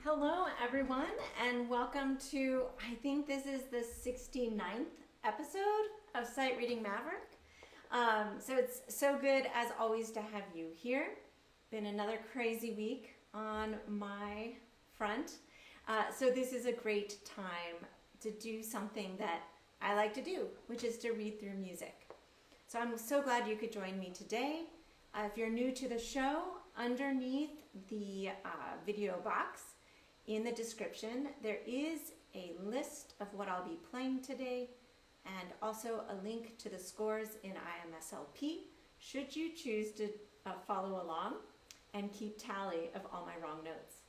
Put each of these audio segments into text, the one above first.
Hello everyone and welcome to, I think this is the 69th episode of Sight Reading Maverick. So it's so good as always to have you here. Been another crazy week on my front. So this is a great time to do something that I like to do, which is to read through music. So I'm so glad you could join me today. If you're new to the show, underneath the video box in the description, there is a list of what I'll be playing today and also a link to the scores in IMSLP should you choose to follow along and keep tally of all my wrong notes.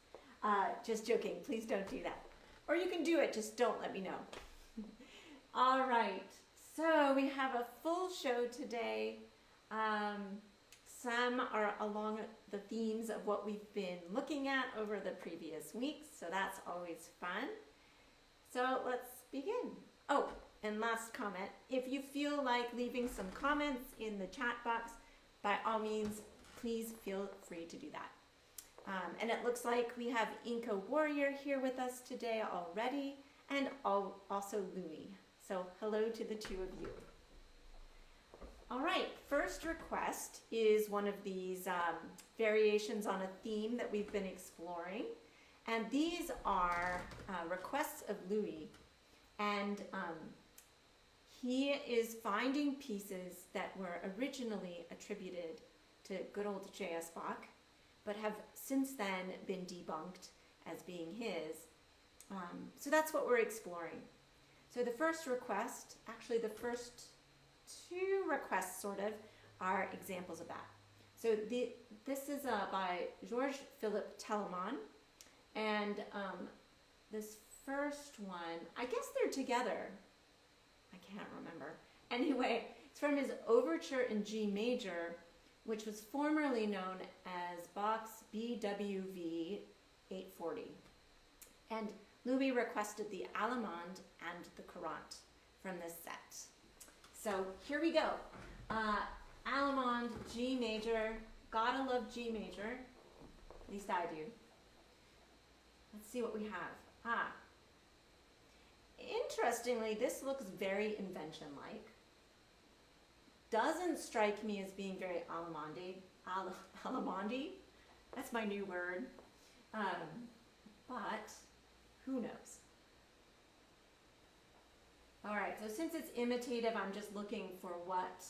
Just joking, please don't do that. Or you can do it, just don't let me know. All right, so we have a full show today. Some are along the themes of what we've been looking at over the previous weeks, so that's always fun. So let's begin. Oh, and last comment, if you feel like leaving some comments in the chat box, by all means, please feel free to do that. And it looks like we have Inca Warrior here with us today already, and also Louie. So hello to the two of you. All right, first request is one of these variations on a theme that we've been exploring. And these are requests of Louis. And he is finding pieces that were originally attributed to good old J.S. Bach, but have since then been debunked as being his. So that's what we're exploring. So the first request, actually the first two requests sort of are examples of that. So this is by Georg Philipp Telemann, and this first one, I guess they're together. I can't remember. Anyway, it's from his Ouverture in G major, which was formerly known as Bach's BWV 840. And Louis requested the Allemande and the Courante from this set. So here we go. Allemande, G major. Gotta love G major. At least I do. Let's see what we have. Interestingly, this looks very invention-like. Doesn't strike me as being very Allemande. That's my new word. But who knows? All right, so since it's imitative, I'm just looking for what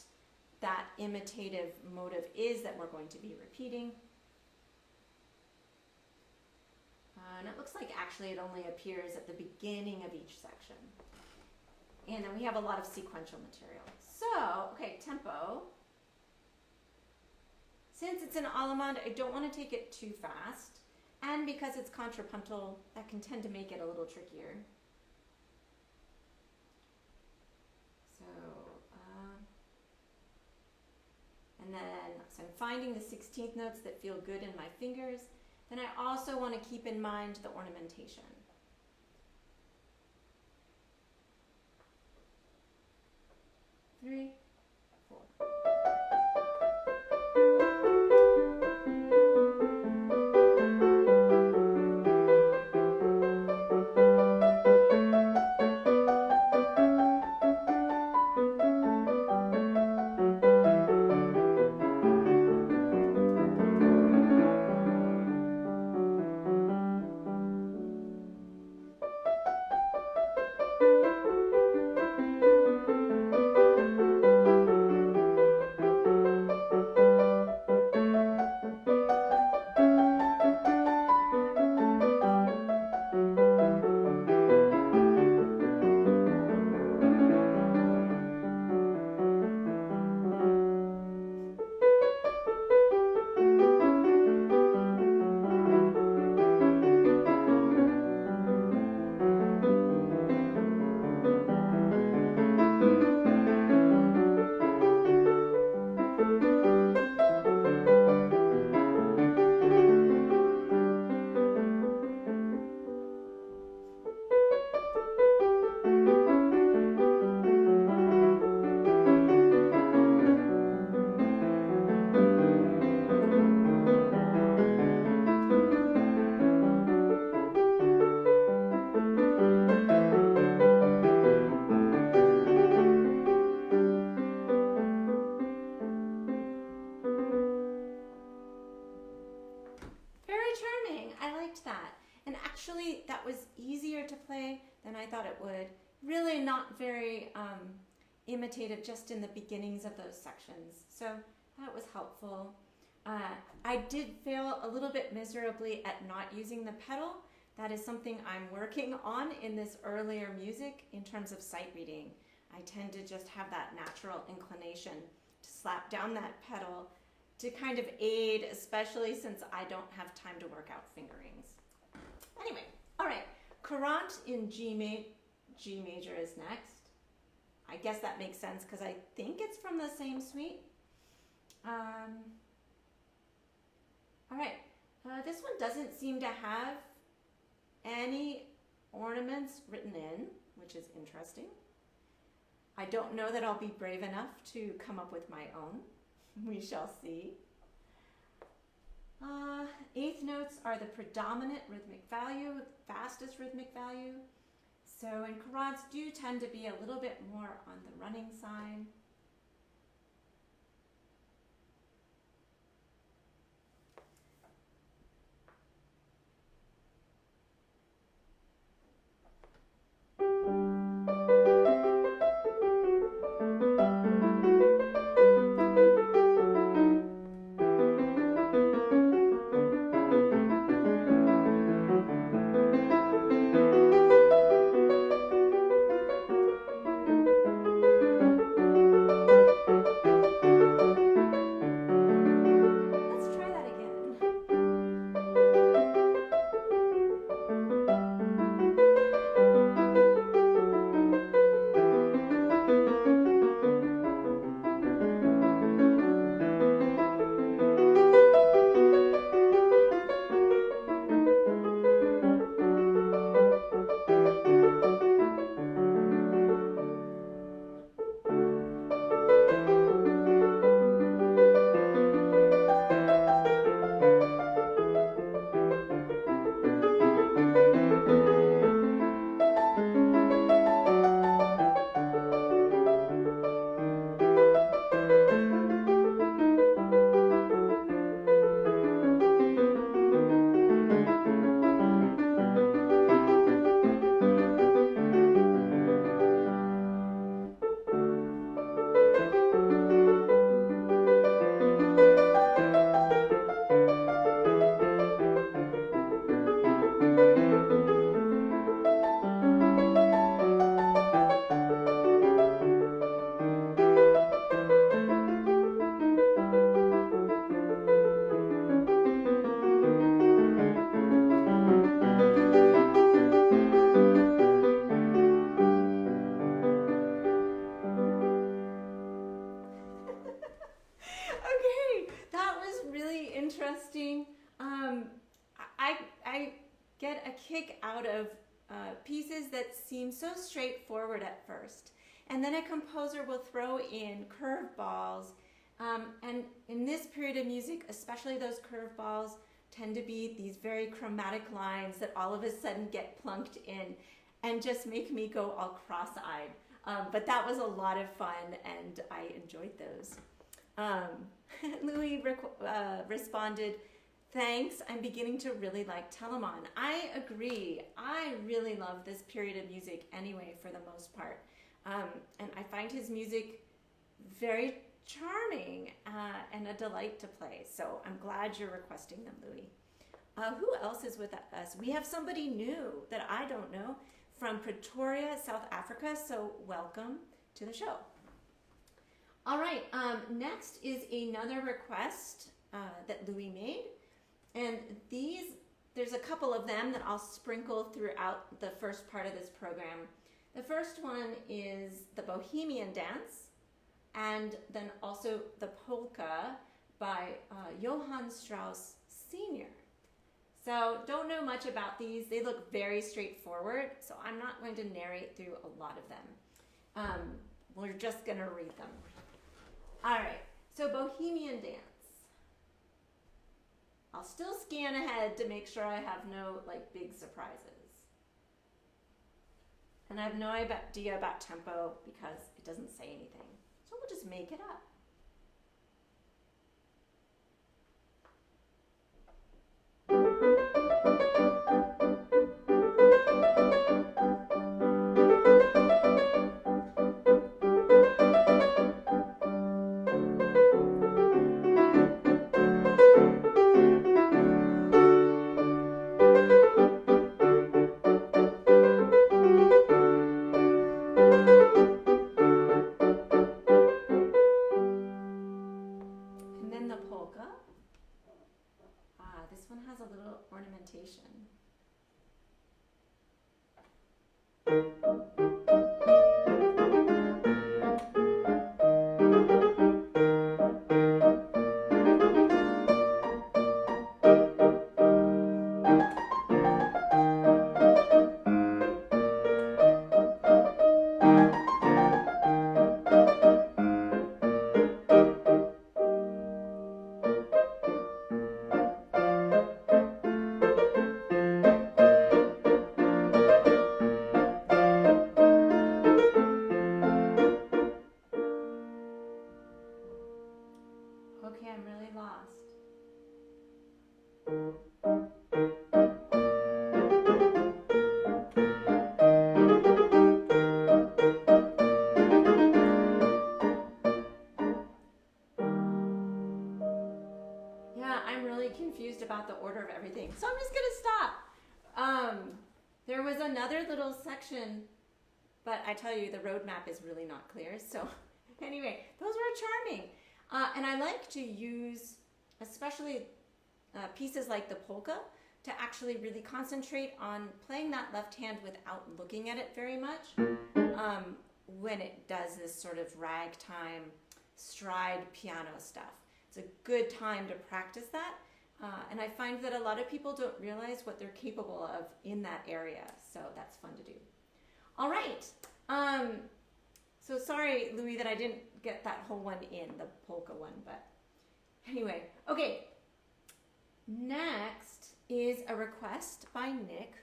that imitative motive is that we're going to be repeating. And it looks like actually it only appears at the beginning of each section. And then we have a lot of sequential material. So, okay, tempo. Since it's an Allemande, I don't want to take it too fast. And because it's contrapuntal, that can tend to make it a little trickier. And then, so I'm finding the 16th notes that feel good in my fingers. Then I also want to keep in mind the ornamentation. 3, 4. I liked that. And actually, that was easier to play than I thought it would. Really not very imitative just in the beginnings of those sections. So that was helpful. I did fail a little bit miserably at not using the pedal. That is something I'm working on in this earlier music in terms of sight reading. I tend to just have that natural inclination to slap down that pedal to kind of aid, especially since I don't have time to work out fingerings. Anyway, all right, Courante in G major is next. I guess that makes sense because I think it's from the same suite. All right, this one doesn't seem to have any ornaments written in, which is interesting. I don't know that I'll be brave enough to come up with my own. We shall see. Eighth notes are the predominant rhythmic value, fastest rhythmic value. So, and Courantes do tend to be a little bit more on the running side. Interesting. I get a kick out of pieces that seem so straightforward at first, and then a composer will throw in curveballs, and in this period of music, especially those curveballs tend to be these very chromatic lines that all of a sudden get plunked in and just make me go all cross-eyed. But that was a lot of fun, and I enjoyed those. Louis responded, "Thanks, I'm beginning to really like Telemann." I agree. I really love this period of music anyway, for the most part. And I find his music very charming and a delight to play. So I'm glad you're requesting them, Louis. Who else is with us? We have somebody new that I don't know from Pretoria, South Africa. So welcome to the show. All right, next is another request that Louis made. And there's a couple of them that I'll sprinkle throughout the first part of this program. The first one is the Bohemian Dance, and then also the Polka by Johann Strauss Sr. So don't know much about these. They look very straightforward, so I'm not going to narrate through a lot of them. We're just going to read them. All right, so Bohemian Dance. I'll still scan ahead to make sure I have no big surprises. And I have no idea about tempo because it doesn't say anything. So we'll just make it up. a little ornamentation. Okay, I'm really lost. Yeah, I'm really confused about the order of everything. So I'm just going to stop. There was another little section, but I tell you, the roadmap is really not clear. So anyway, those were charming. And I like to use, especially pieces like the polka, to actually really concentrate on playing that left hand without looking at it very much when it does this sort of ragtime stride piano stuff. It's a good time to practice that. And I find that a lot of people don't realize what they're capable of in that area. So that's fun to do. All right. So sorry, Louis, that I didn't get that whole one in, the polka one. But anyway, okay. Next is a request by Nick,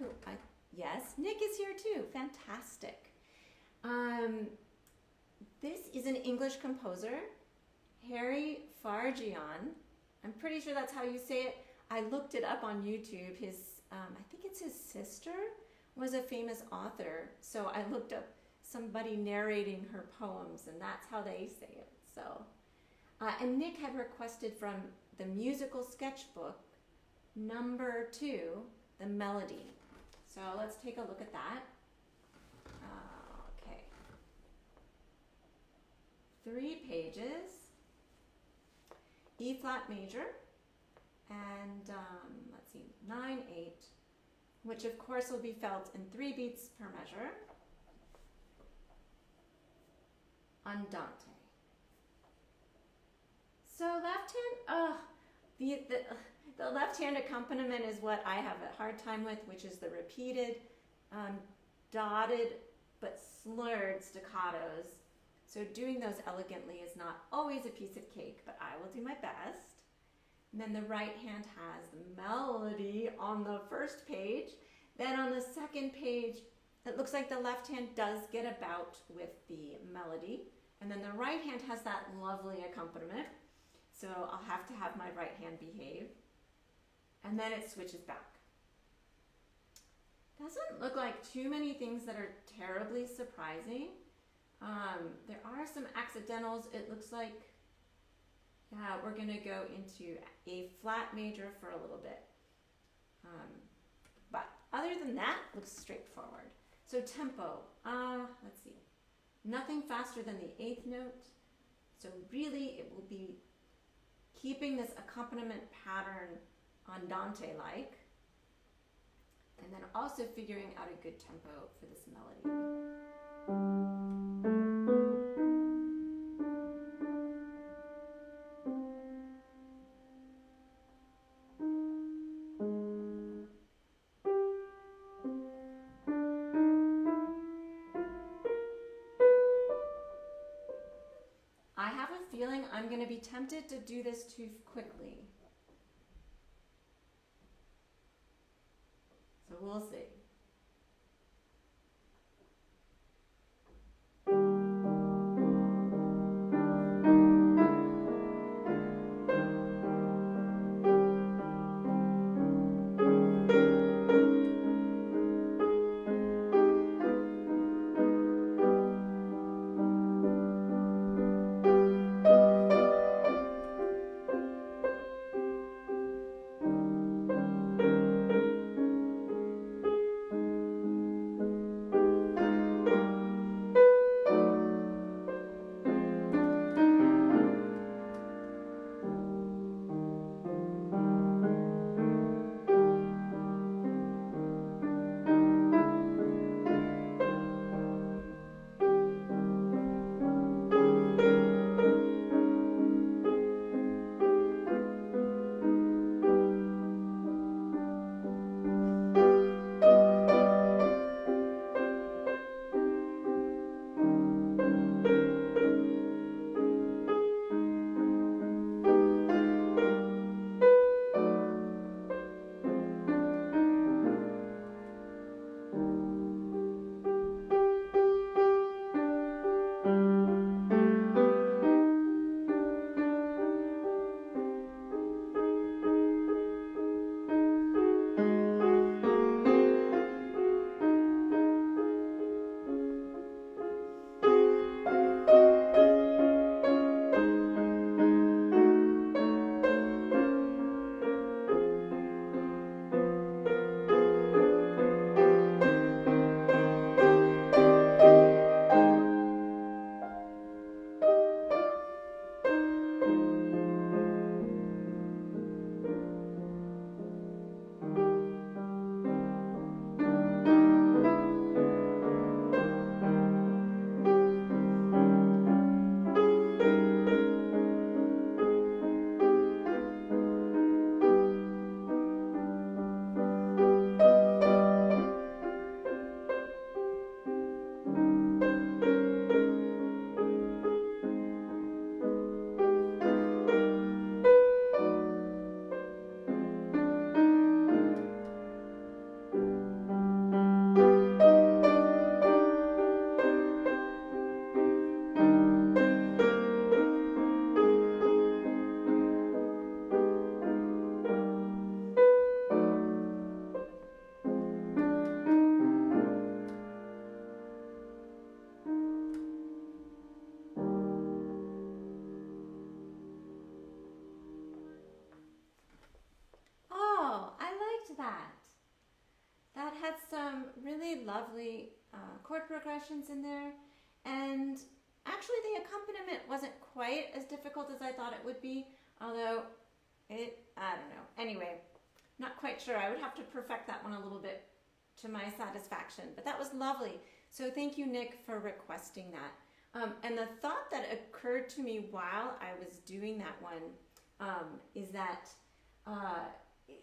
yes, Nick is here too. Fantastic. This is an English composer, Harry Farjeon. I'm pretty sure that's how you say it. I looked it up on YouTube. His, I think it's his sister was a famous author. So I looked up somebody narrating her poems, and that's how they say it. So, and Nick had requested from the musical sketchbook, number 2, the melody. So let's take a look at that. Okay. 3 pages. E flat major, and let's see, 9/8, which of course will be felt in 3 beats per measure. Andante. So left hand, the left hand accompaniment is what I have a hard time with, which is the repeated, dotted but slurred staccatos. So doing those elegantly is not always a piece of cake, but I will do my best. And then the right hand has the melody on the first page. Then on the second page, it looks like the left hand does get about with the melody. And then the right hand has that lovely accompaniment. So I'll have to have my right hand behave. And then it switches back. Doesn't look like too many things that are terribly surprising. There are some accidentals. It looks like we're going to go into a flat major for a little bit. But other than that, looks straightforward. So tempo, let's see. Nothing faster than the 8th note. So really it will be keeping this accompaniment pattern andante-like. And then also figuring out a good tempo for this melody. I have a feeling I'm going to be tempted to do this too quickly. So we'll see. that. That had some really lovely chord progressions in there, and actually the accompaniment wasn't quite as difficult as I thought it would be, although I don't know. Anyway, not quite sure. I would have to perfect that one a little bit to my satisfaction, but that was lovely. So thank you, Nick, for requesting that. And the thought that occurred to me while I was doing that one is that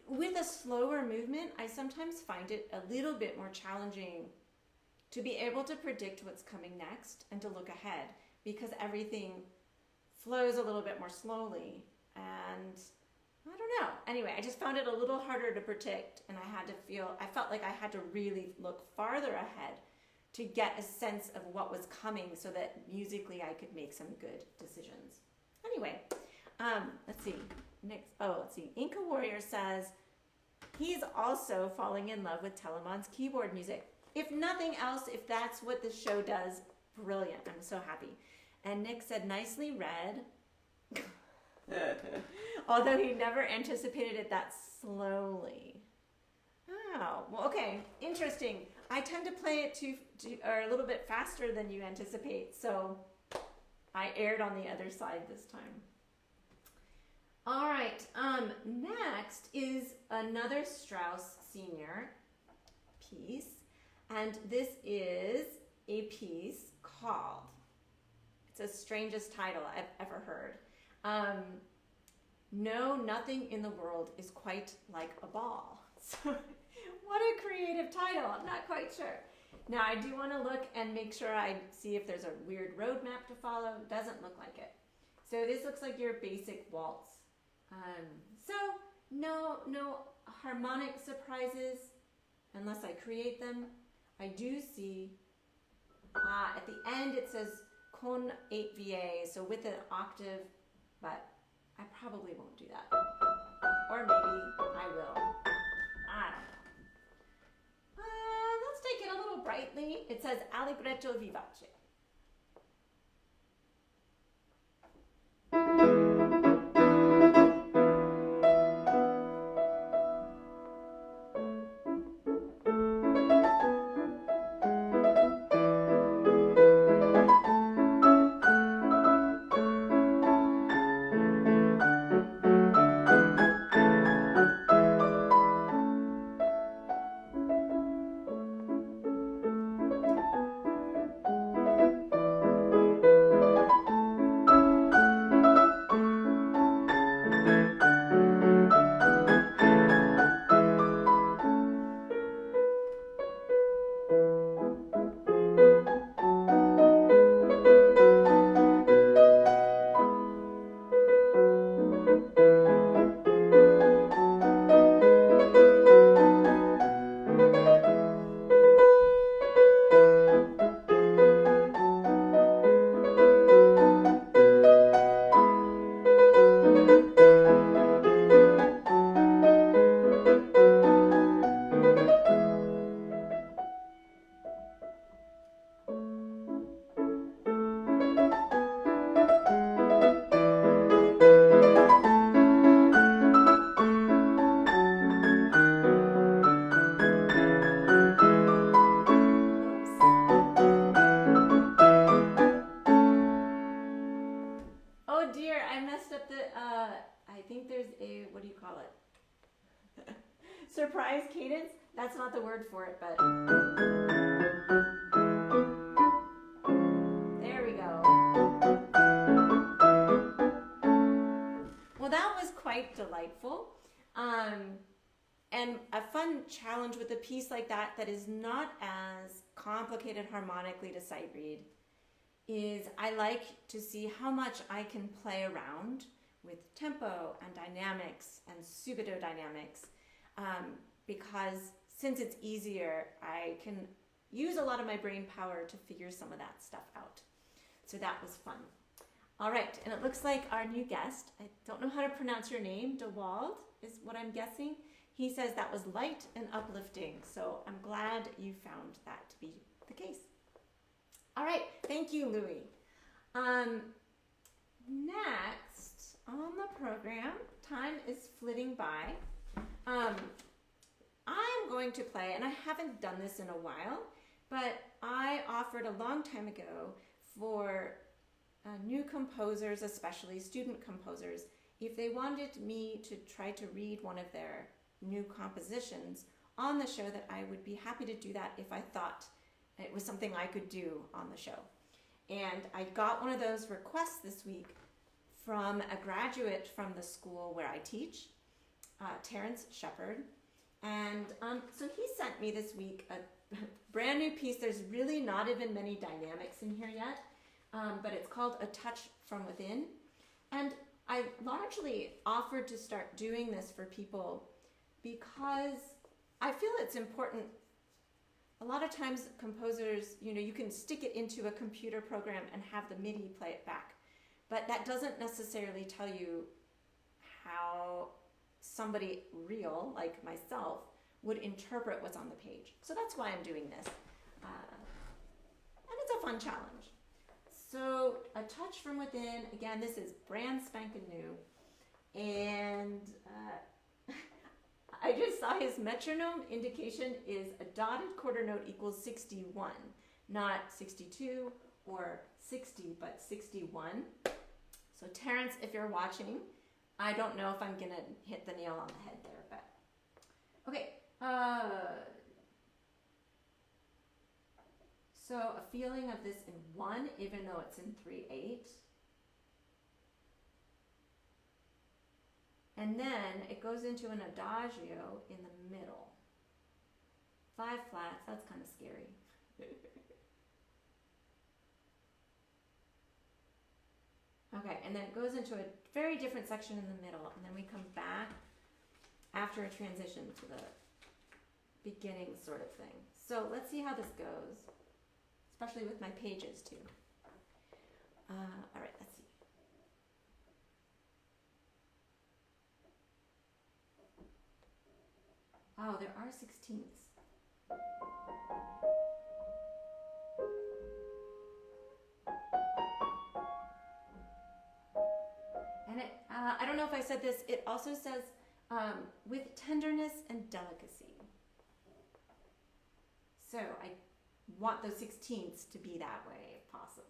with a slower movement, I sometimes find it a little bit more challenging to be able to predict what's coming next and to look ahead, because everything flows a little bit more slowly. And I don't know. Anyway, I just found it a little harder to predict, and I felt like I had to really look farther ahead to get a sense of what was coming so that musically I could make some good decisions. Anyway, let's see. Inca Warrior says he's also falling in love with Telemann's keyboard music. If nothing else, if that's what the show does, brilliant. I'm so happy. And Nick said, nicely read. Although he never anticipated it that slowly. Oh, well, okay, interesting. I tend to play it or a little bit faster than you anticipate, so I erred on the other side this time. All right, next is another Strauss Senior piece, and this is a piece called, it's the strangest title I've ever heard. No, nothing in the world is quite like a ball. So, what a creative title. I'm not quite sure. Now, I do want to look and make sure I see if there's a weird road map to follow. Doesn't look like it. So this looks like your basic waltz. So no harmonic surprises unless I create them. I do see at the end it says con 8 VA, so with an octave, but I probably won't do that. Or maybe I will. I don't know. Let's take it a little brightly. It says Allegretto vivace. Surprise cadence? That's not the word for it, but there we go. Well, that was quite delightful. And a fun challenge with a piece like that is not as complicated harmonically to sight read is I like to see how much I can play around with tempo and dynamics and subito dynamics. Because since it's easier, I can use a lot of my brain power to figure some of that stuff out. So that was fun. All right, and it looks like our new guest, I don't know how to pronounce your name, DeWald is what I'm guessing. He says that was light and uplifting, so I'm glad you found that to be the case. All right, thank you, Louis. Next on the program, time is flitting by. going to play, and I haven't done this in a while, but I offered a long time ago for new composers, especially student composers, if they wanted me to try to read one of their new compositions on the show, that I would be happy to do that if I thought it was something I could do on the show. And I got one of those requests this week from a graduate from the school where I teach, Terrance. And so he sent me this week a brand new piece. There's really not even many dynamics in here yet, but it's called A Touch from Within. And I largely offered to start doing this for people because I feel it's important. A lot of times composers, you can stick it into a computer program and have the MIDI play it back, but that doesn't necessarily tell you how somebody real, like myself, would interpret what's on the page. So that's why I'm doing this. And it's a fun challenge. So A Touch from Within, again, this is brand spanking new. And I just saw his metronome indication is a dotted quarter note equals 61, not 62 or 60, but 61. So Terrance, if you're watching, I don't know if I'm going to hit the nail on the head there, but okay. So a feeling of this in 1, even though it's in 3/8. And then it goes into an adagio in the middle. 5 flats, that's kind of scary. Okay, and then it goes into a very different section in the middle, and then we come back after a transition to the beginning sort of thing. So let's see how this goes, especially with my pages too. All right, let's see. Oh, there are 16ths. And it, I don't know if I said this, it also says with tenderness and delicacy. So I want those 16ths to be that way if possible.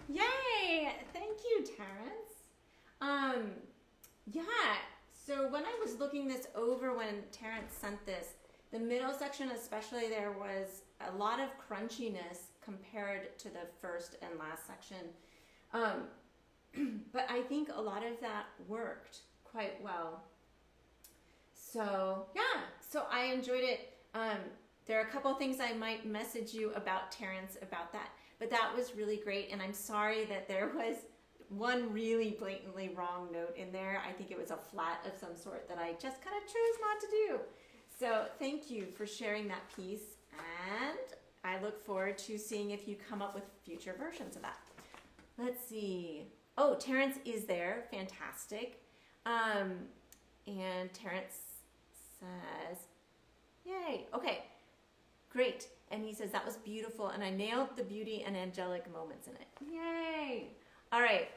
Yay! Thank you, Terrance. Yeah, so when I was looking this over when Terrance sent this, the middle section especially, there was a lot of crunchiness compared to the first and last section. But I think a lot of that worked quite well. So yeah, so I enjoyed it. There are a couple of things I might message you about Terrance about that, but that was really great. And I'm sorry that there was one really blatantly wrong note in there. I think it was a flat of some sort that I just kind of chose not to do. So thank you for sharing that piece, and I look forward to seeing if you come up with future versions of that. Let's see. Oh, Terrance is there. Fantastic. And Terrance says, yay. Okay, great. And he says, that was beautiful, and I nailed the beauty and angelic moments in it. Yay. All right.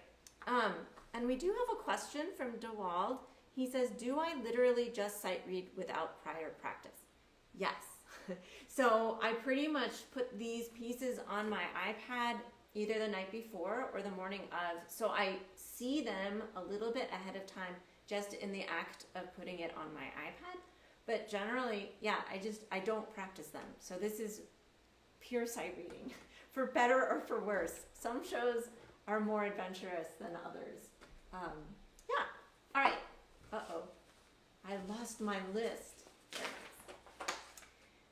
And we do have a question from DeWald. He says, do I literally just sight read without prior practice? Yes. So I pretty much put these pieces on my iPad either the night before or the morning of, so I see them a little bit ahead of time just in the act of putting it on my iPad. But generally, yeah, I don't practice them. So this is pure sight reading, for better or for worse. Some shows are more adventurous than others. Yeah, all right. Uh-oh, I lost my list.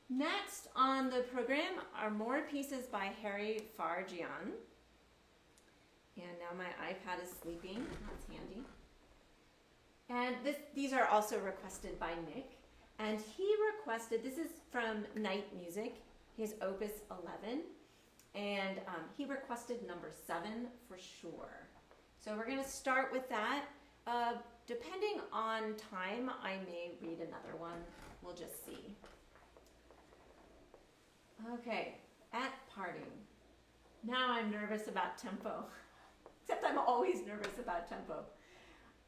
Next on the program are more pieces by Harry Farjeon. And now my iPad is sleeping. That's handy. And these are also requested by Nick. And he requested, this is from Night Music, his Opus 11. And he requested number 7 for sure. So we're going to start with that. Depending on time, I may read another one. We'll just see. Okay, at parting. Now I'm nervous about tempo. Except I'm always nervous about tempo.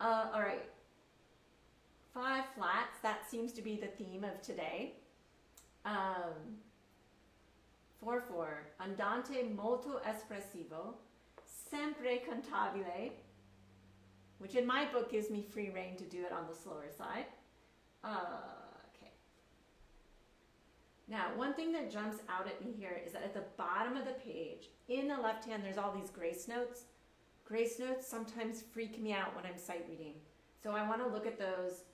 All right. 5 flats, that seems to be the theme of today. 4/4, andante molto espressivo, sempre cantabile, which in my book gives me free rein to do it on the slower side. Okay. Now, one thing that jumps out at me here is that at the bottom of the page, in the left hand, there's all these grace notes. Grace notes sometimes freak me out when I'm sight reading. So I want to look at those.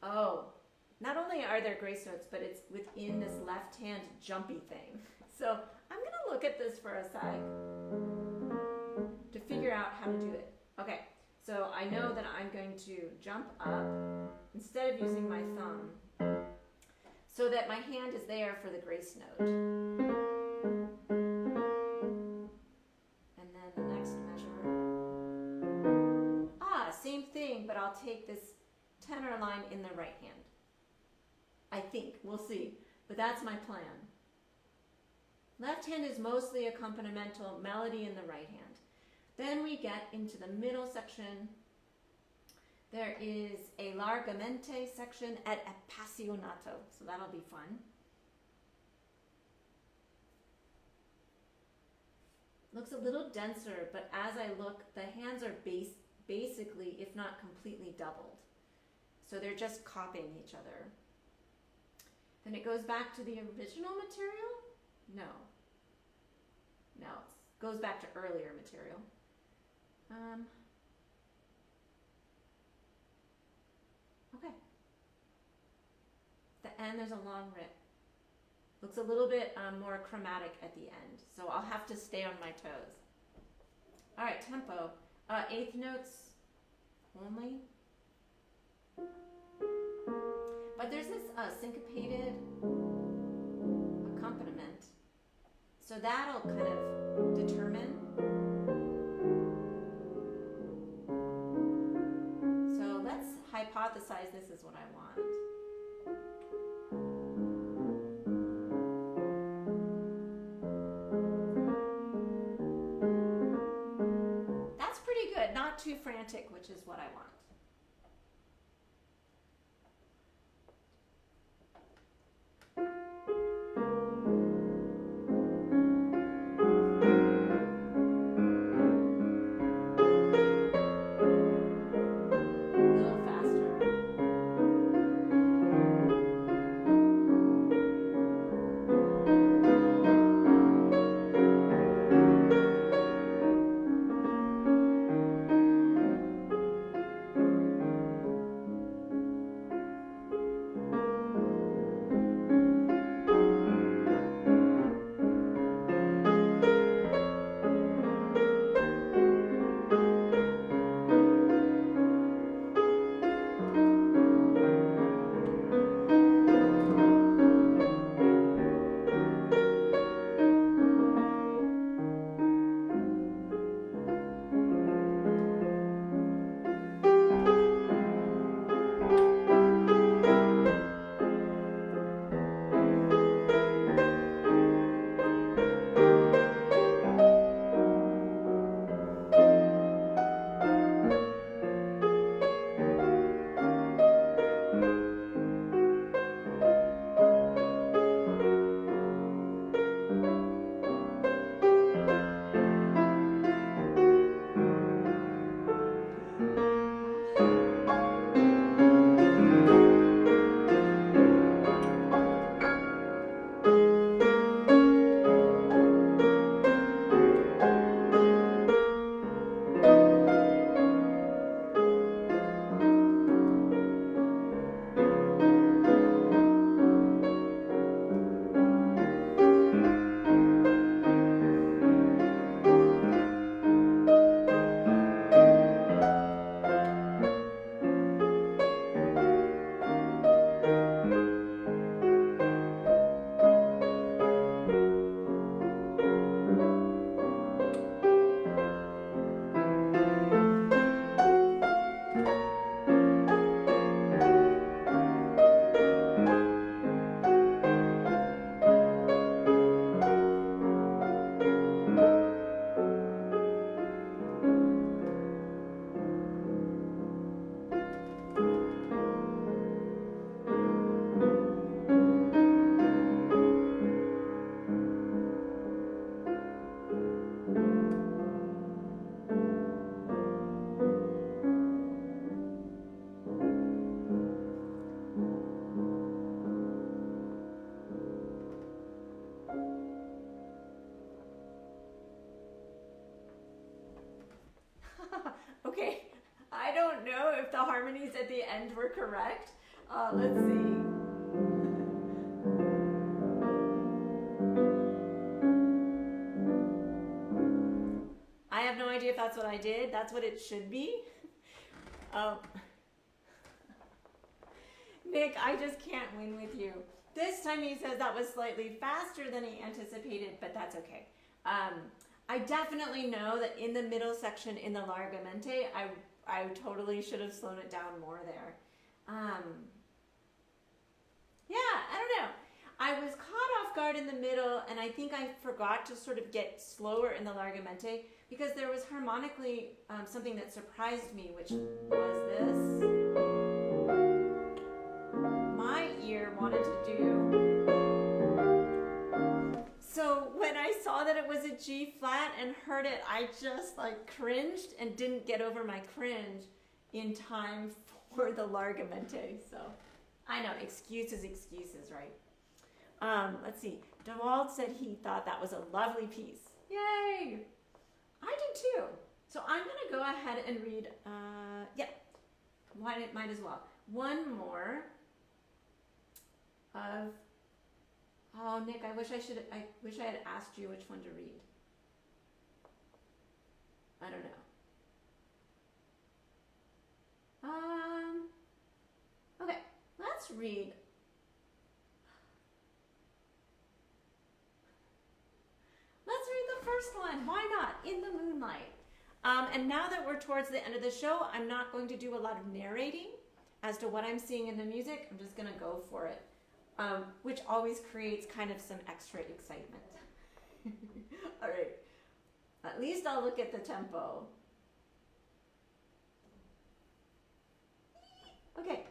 Oh, not only are there grace notes, but it's within this left hand jumpy thing. So I'm going to look at this for a sec to figure out how to do it. Okay, so I know that I'm going to jump up instead of using my thumb so that my hand is there for the grace note. And then the next measure. Same thing, but I'll take this tenor line in the right hand. I think, we'll see, but that's my plan. Left hand is mostly accompanimental, melody in the right hand. Then we get into the middle section. There is a largamente section et appassionato, so that'll be fun. Looks a little denser, but as I look, the hands are basically, if not completely doubled. So they're just copying each other. Then it goes back to the original material? No. goes back to earlier material. Okay. At the end, there's a long rip. Looks a little bit more chromatic at the end, so I'll have to stay on my toes. All right, tempo. Eighth notes only. But there's this syncopated accompaniment, so that'll kind of determine. So let's hypothesize this is what I want. That's pretty good, not too frantic, which is what I want. The harmonies at the end were correct. Let's see. I have no idea if that's what I did. That's what it should be. Nick, I just can't win with you. This time he says that was slightly faster than he anticipated, but that's okay. I definitely know that in the middle section in the Largamente, I totally should have slowed it down more there. Yeah, I don't know. I was caught off guard in the middle, and I think I forgot to sort of get slower in the Largamente because there was harmonically something that surprised me, which was this. My ear wanted to do. So when I saw that it was a G flat and heard it, I just like cringed and didn't get over my cringe in time for the Largamente. So I know, excuses, right? Let's see. DeWalt said he thought that was a lovely piece. Yay! I did too. So I'm going to go ahead and read, yeah, might as well. One more of, oh, Nick, I wish I had asked you which one to read. I don't know. Okay, let's read. Let's read the first one. Why not? In the Moonlight. And now that we're towards the end of the show, I'm not going to do a lot of narrating as to what I'm seeing in the music. I'm just going to go for it, which always creates kind of some extra excitement. All right. At least I'll look at the tempo. Okay.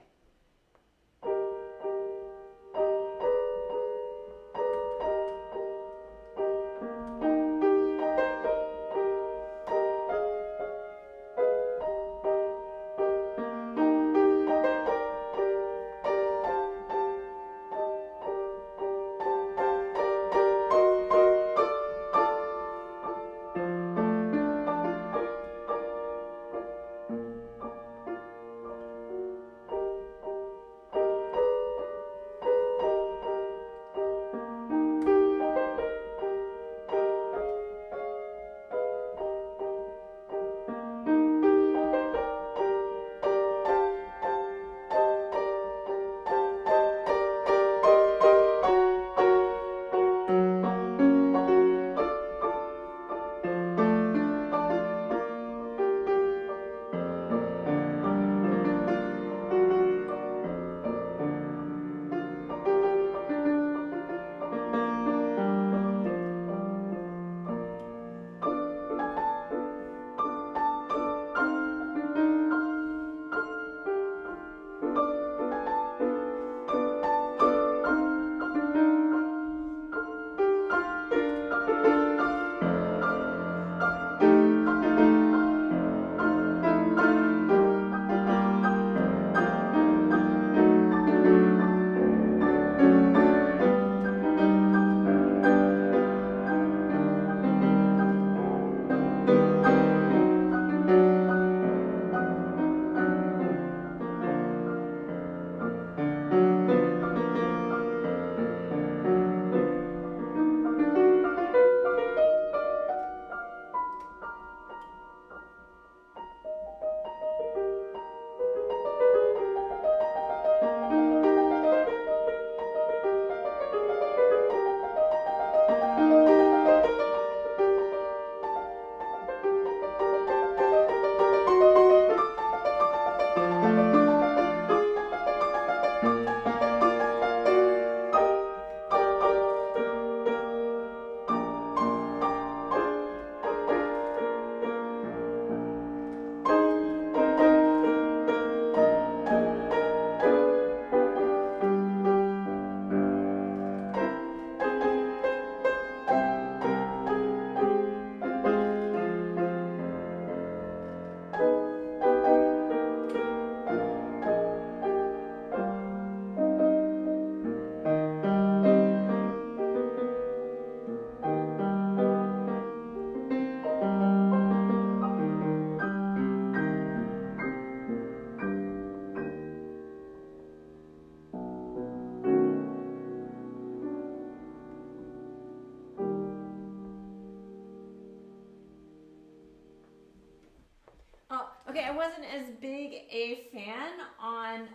Okay, I wasn't as big a fan on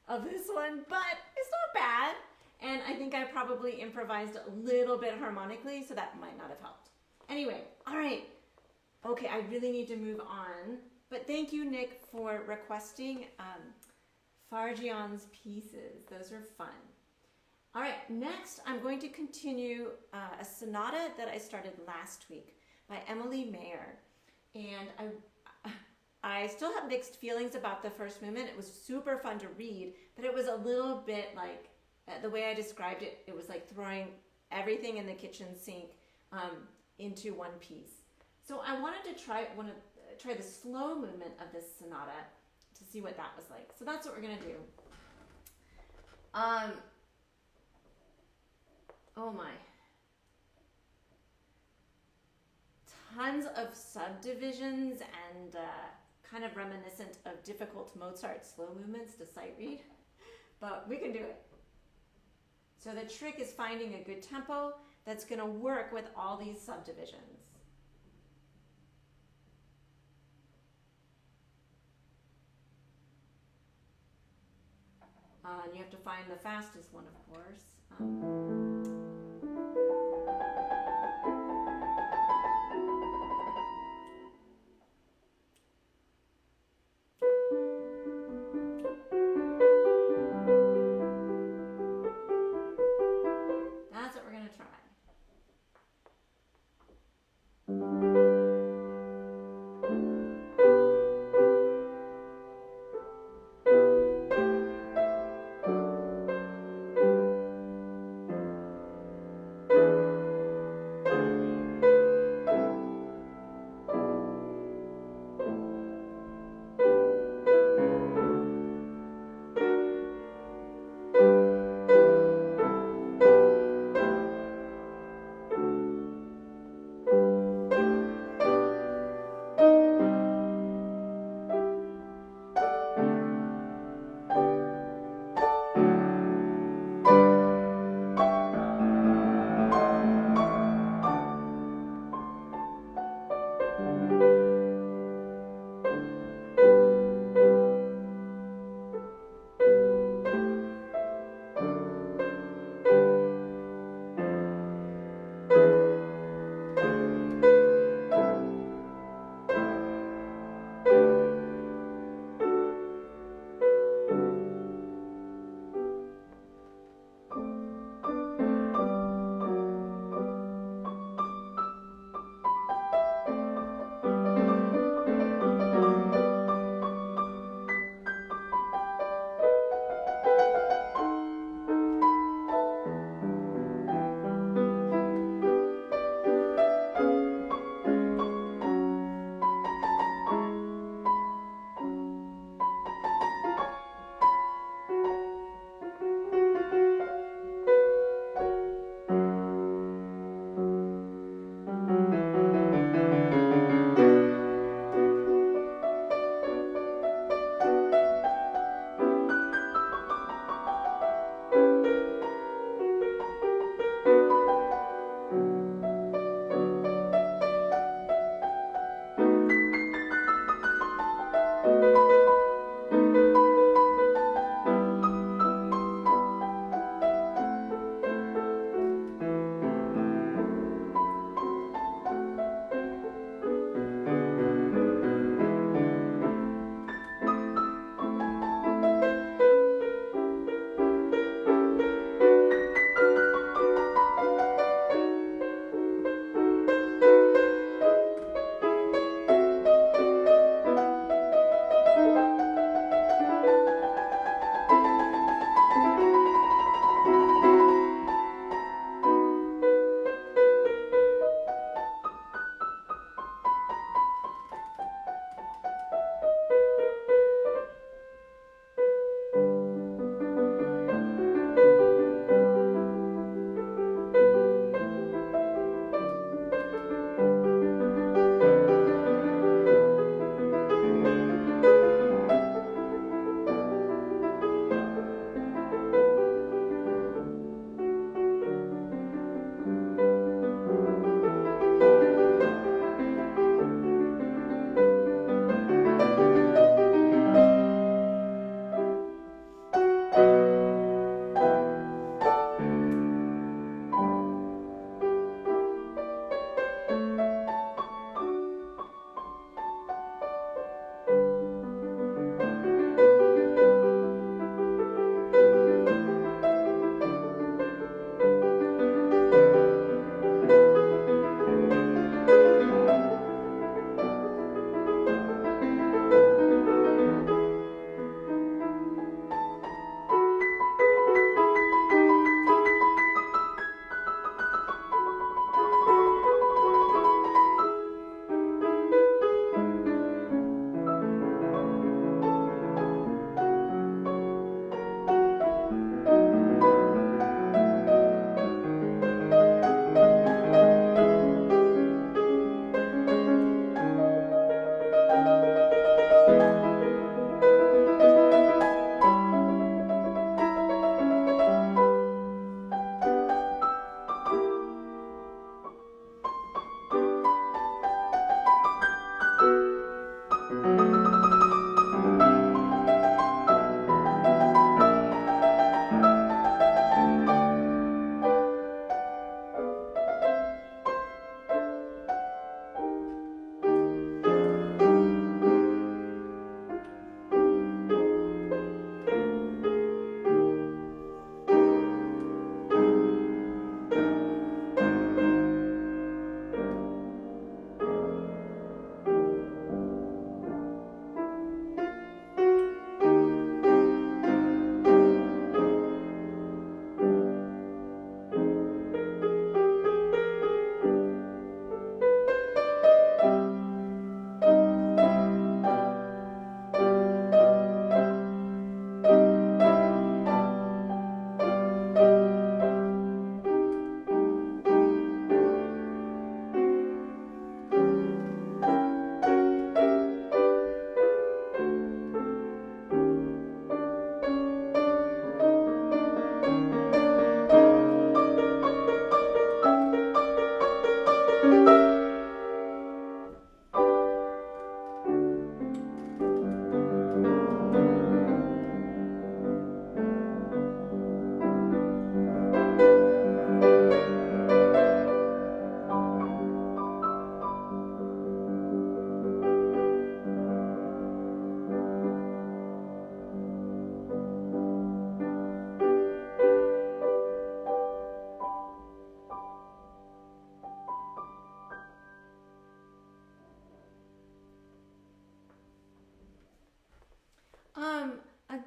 of this one, but it's not bad. And I think I probably improvised a little bit harmonically, so that might not have helped. Anyway, all right. Okay, I really need to move on. But thank you, Nick, for requesting Farjeon's pieces. Those are fun. All right, next I'm going to continue a sonata that I started last week by Emilie Mayer. And I still have mixed feelings about the first movement. It was super fun to read, but it was a little bit like, the way I described it, it was like throwing everything in the kitchen sink into one piece. So I wanted to try the slow movement of this sonata to see what that was like. So that's what we're gonna do. Oh my. tons of subdivisions and kind of reminiscent of difficult Mozart slow movements to sight read, but we can do it. So the trick is finding a good tempo that's going to work with all these subdivisions. And you have to find the fastest one, of course. That's what we're going to try.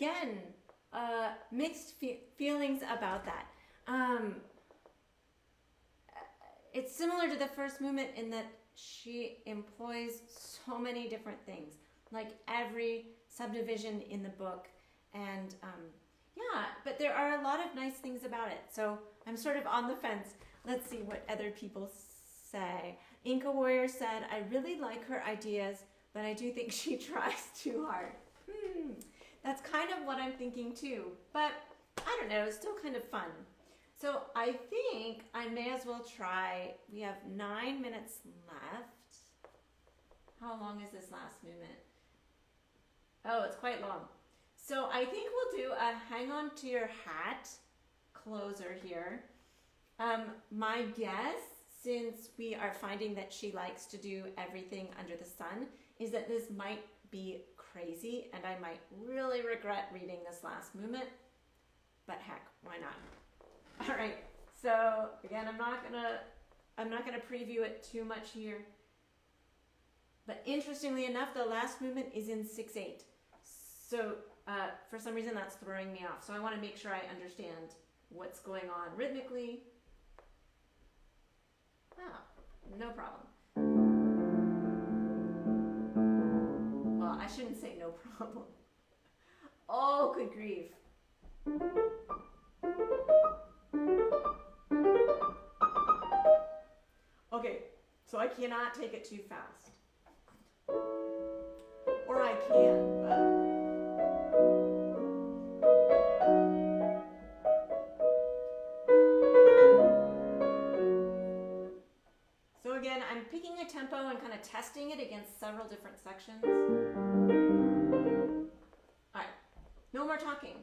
again, mixed feelings about that. It's similar to the first movement in that she employs so many different things, like every subdivision in the book. And yeah, but there are a lot of nice things about it. So I'm sort of on the fence. Let's see what other people say. Inca Warrior said, I really like her ideas, but I do think she tries too hard. That's kind of what I'm thinking too. But I don't know, it's still kind of fun. So I think I may as well try. We have 9 minutes left. How long is this last movement? Oh, it's quite long. So I think we'll do a hang on to your hat closer here. My guess, since we are finding that she likes to do everything under the sun, is that this might be crazy and I might really regret reading this last movement. But heck, why not? All right, so again, I'm not gonna preview it too much here. But interestingly enough, the last movement is in 6/8. So for some reason that's throwing me off. So I want to make sure I understand what's going on rhythmically. Oh, no problem. Well, I shouldn't say no problem. Oh, good grief. Okay, so I cannot take it too fast. Or I can, but... So again, I'm picking a tempo and kind of testing it against several different sections. All right, no more talking.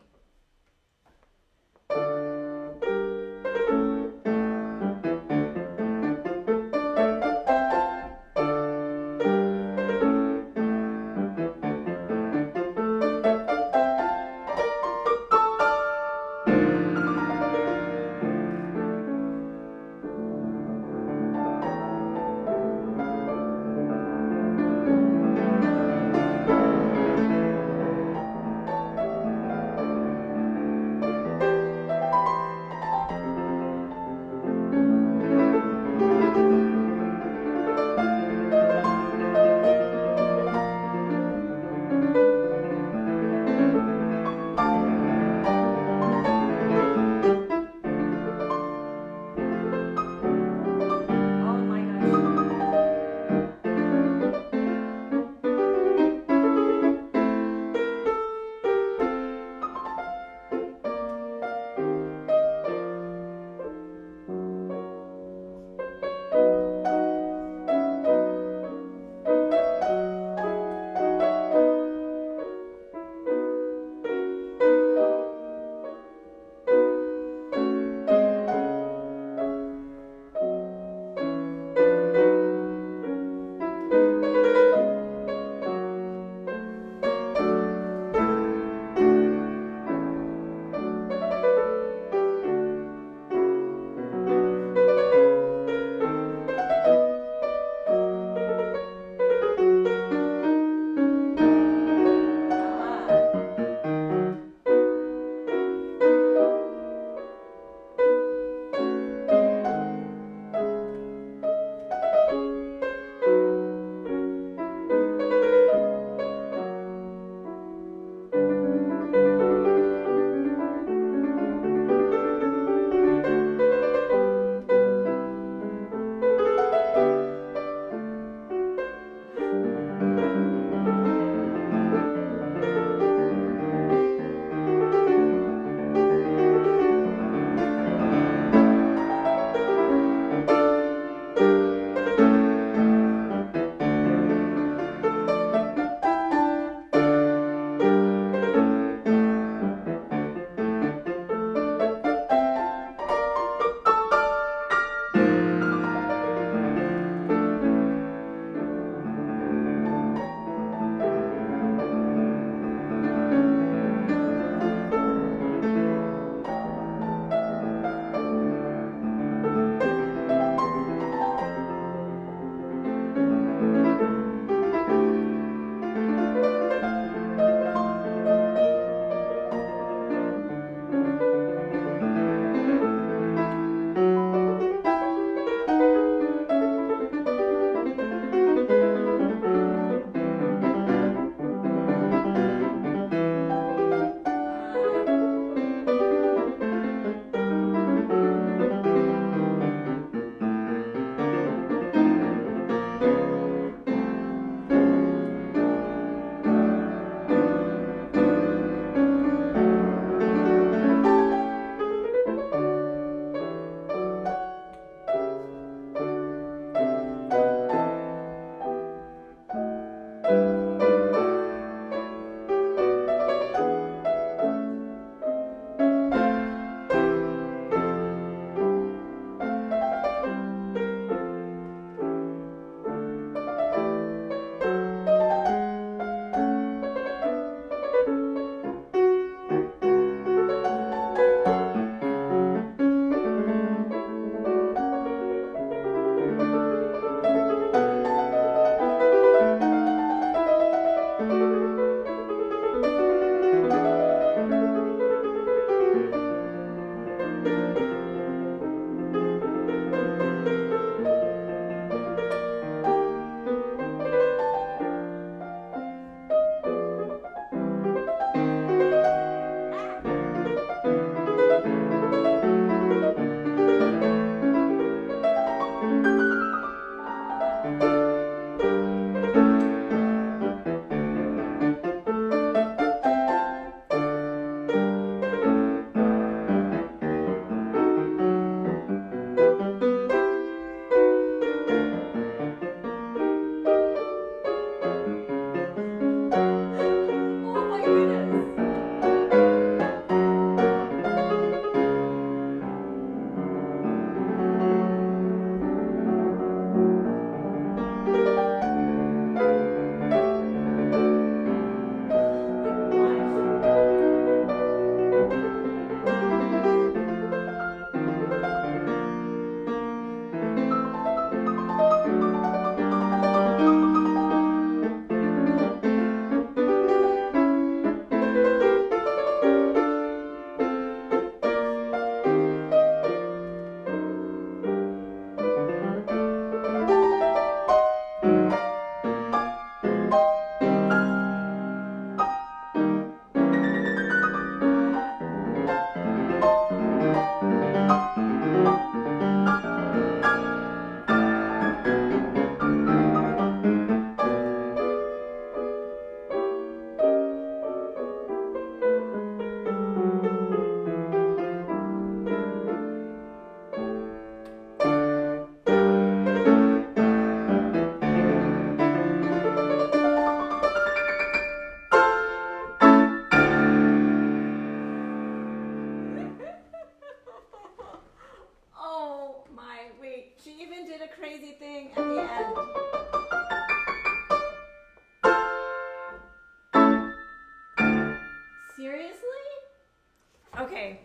Okay.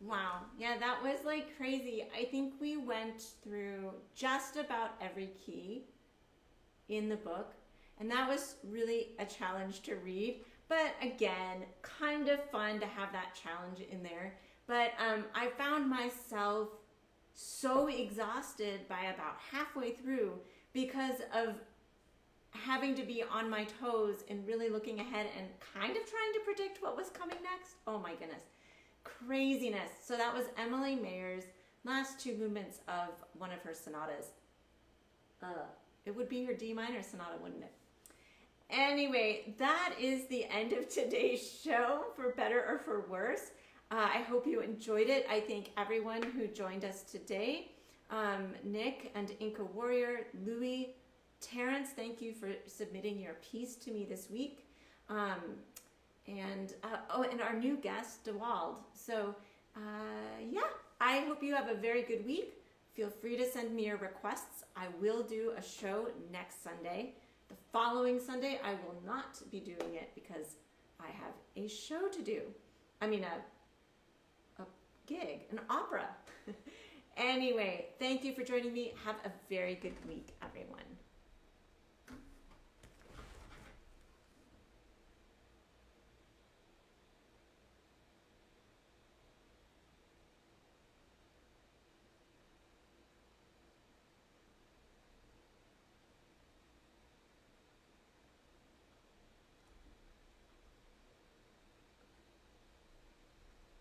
Wow. Yeah, that was like crazy. I think we went through just about every key in the book, and that was really a challenge to read. But again, kind of fun to have that challenge in there. But I found myself so exhausted by about halfway through because of having to be on my toes and really looking ahead and kind of trying to predict what was coming next. Oh my goodness. Craziness. So that was Emilie Mayer's last two movements of one of her sonatas. It would be her D minor sonata, wouldn't it? Anyway, that is the end of today's show, for better or for worse. I hope you enjoyed it. I thank everyone who joined us today. Nick and Inca Warrior, Louis, Terrance, thank you for submitting your piece to me this week. And our new guest, DeWald. So, yeah, I hope you have a very good week. Feel free to send me your requests. I will do a show next Sunday. The following Sunday, I will not be doing it because I have a show to do. I mean, a gig, an opera. Anyway, thank you for joining me. Have a very good week, everyone.